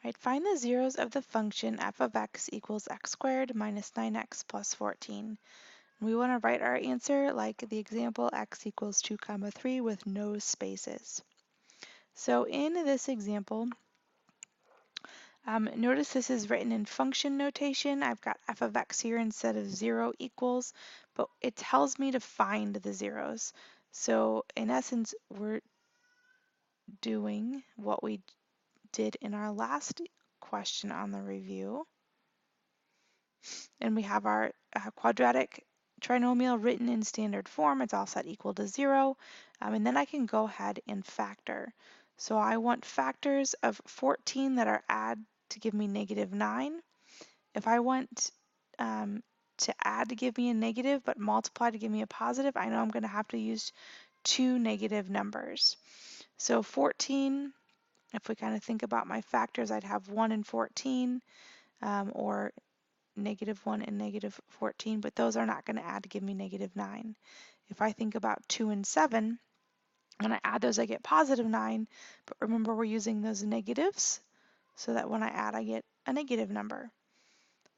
Right, find the zeros of the function f of x equals x squared minus 9x plus 14. We want to write our answer like the example x equals 2 comma 3 with no spaces. So in this example, notice this is written in function notation. I've got f of x here instead of 0 equals, but it tells me to find the zeros. So in essence, we're doing what we did in our last question on the review. And we have our quadratic trinomial written in standard form. It's all set equal to 0. And then I can go ahead and factor. So I want factors of 14 that are add to give me negative 9. If I want to add to give me a negative but multiply to give me a positive, I know I'm going to have to use two negative numbers. So 14, if we kind of think about my factors, I'd have 1 and 14, or negative 1 and negative 14, but those are not going to add to give me negative 9. If I think about 2 and 7, when I add those I get positive 9, but remember we're using those negatives so that when I add I get a negative number.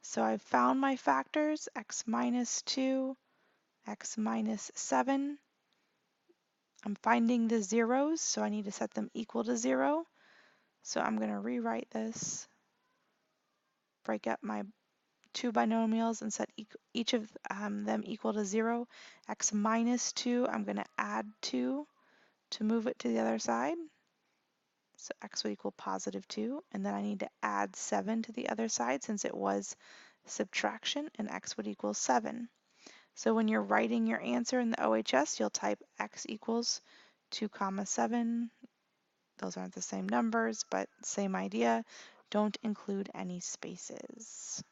So I've found my factors, x minus 2, x minus 7. I'm finding the zeros, so I need to set them equal to 0. So I'm going to rewrite this, break up my two binomials and set each of them equal to 0. X minus 2, I'm going to add 2 to move it to the other side. So x would equal positive 2. And then I need to add 7 to the other side since it was subtraction, and x would equal 7. So when you're writing your answer in the OHS, you'll type x equals 2 comma 7. Those aren't the same numbers, but same idea. Don't include any spaces.